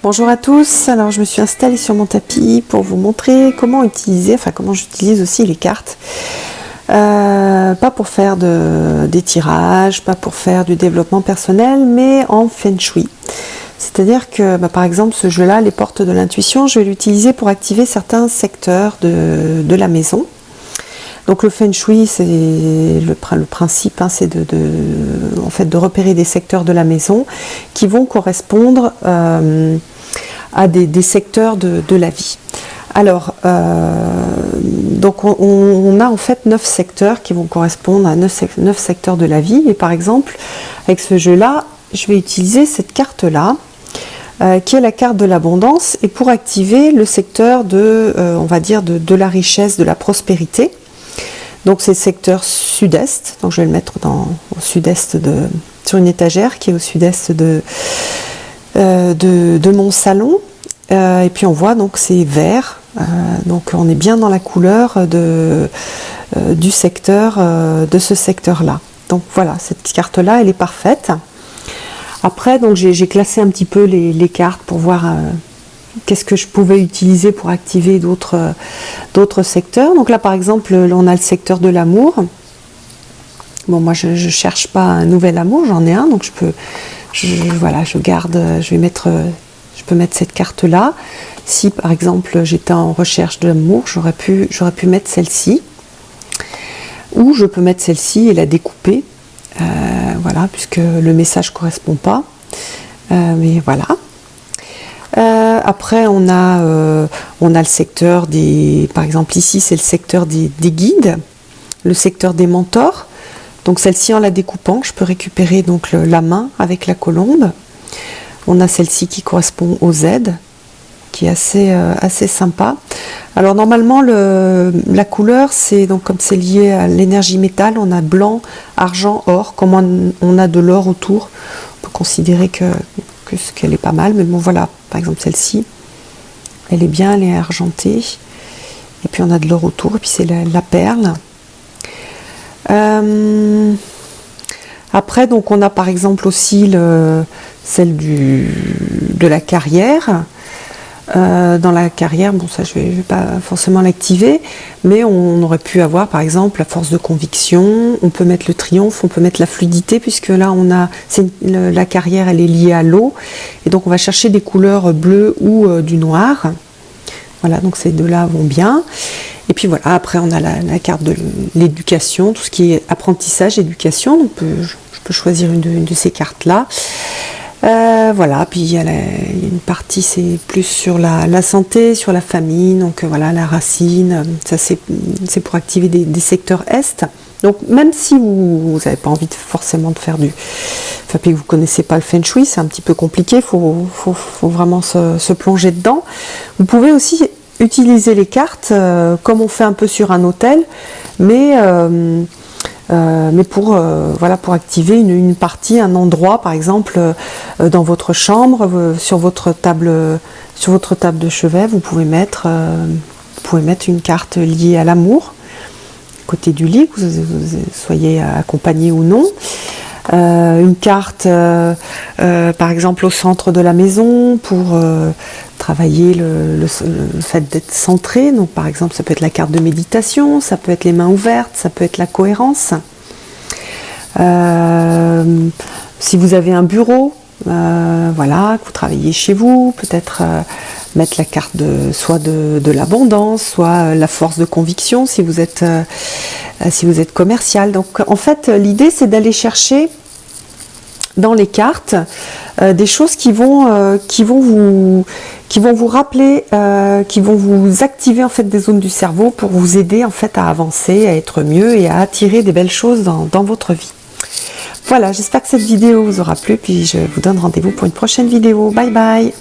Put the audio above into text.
Bonjour à tous, alors je me suis installée sur mon tapis pour vous montrer comment utiliser, comment j'utilise aussi les cartes. Pas pour faire des tirages, pas pour faire du développement personnel, mais en Feng Shui. C'est-à-dire que par exemple ce jeu-là, les portes de l'intuition, je vais l'utiliser pour activer certains secteurs de la maison. Donc le Feng Shui, c'est le principe, c'est de repérer des secteurs de la maison qui vont correspondre à des secteurs de la vie. Alors, donc on a en fait 9 secteurs qui vont correspondre à 9 secteurs de la vie. Et par exemple, avec ce jeu-là, je vais utiliser cette carte-là, qui est la carte de l'abondance, et pour activer le secteur on va dire de la richesse, de la prospérité. Donc c'est le secteur sud-est, donc je vais le mettre au sud-est sur une étagère qui est au sud-est de mon salon. Et puis on voit donc c'est vert, donc on est bien dans la couleur du secteur, de ce secteur-là. Donc voilà, cette carte-là, elle est parfaite. Après, donc j'ai classé un petit peu les cartes pour voir qu'est-ce que je pouvais utiliser pour activer d'autres secteurs. Donc là, par exemple, on a le secteur de l'amour. Bon, moi, je cherche pas un nouvel amour, j'en ai un, donc je garde, je peux mettre cette carte-là. Si, par exemple, j'étais en recherche d'amour, j'aurais pu mettre celle-ci. Ou je peux mettre celle-ci et la découper, voilà, puisque le message ne correspond pas. Mais voilà. Après on a le secteur par exemple ici c'est le secteur des guides, le secteur des mentors. Donc celle-ci, en la découpant, je peux récupérer donc la main avec la colombe. On a celle-ci qui correspond au Z, qui est assez sympa. Alors normalement la couleur, c'est donc comme c'est lié à l'énergie métal, on a blanc, argent, or. Comme on a de l'or autour, on peut considérer qu'elle est pas mal, mais bon voilà, par exemple celle-ci, elle est bien, elle est argentée, et puis on a de l'or autour, et puis c'est la perle. Après donc on a par exemple aussi celle de la carrière. Dans la carrière, bon ça je vais pas forcément l'activer, mais on aurait pu avoir par exemple la force de conviction, on peut mettre le triomphe, on peut mettre la fluidité, puisque là la carrière elle est liée à l'eau, et donc on va chercher des couleurs bleues ou du noir. Voilà, donc ces deux-là vont bien. Et puis voilà, après on a la carte de l'éducation, tout ce qui est apprentissage, éducation, donc je peux choisir une de ces cartes-là. Voilà, puis il y a une partie, c'est plus sur la santé, sur la famille, donc voilà, la racine, ça c'est pour activer des secteurs est. Donc même si vous n'avez pas envie forcément de faire puis vous ne connaissez pas le Feng Shui, c'est un petit peu compliqué, il faut vraiment se plonger dedans. Vous pouvez aussi utiliser les cartes comme on fait un peu sur un hôtel, mais pour activer une partie, un endroit, par exemple dans votre chambre, sur votre table de chevet, vous pouvez mettre une carte liée à l'amour, côté du lit, que vous soyez accompagné ou non. Une carte par exemple au centre de la maison pour travailler le fait d'être centré. Donc par exemple ça peut être la carte de méditation, ça peut être les mains ouvertes, ça peut être la cohérence. Si vous avez un bureau, voilà, que vous travaillez chez vous, peut-être mettre la carte soit de l'abondance, soit la force de conviction si vous êtes commercial. Donc en fait l'idée c'est d'aller chercher dans les cartes des choses qui vont vous rappeler, qui vont vous activer en fait des zones du cerveau pour vous aider en fait à avancer, à être mieux et à attirer des belles choses dans votre vie. Voilà, j'espère que cette vidéo vous aura plu, puis je vous donne rendez-vous pour une prochaine vidéo. Bye bye!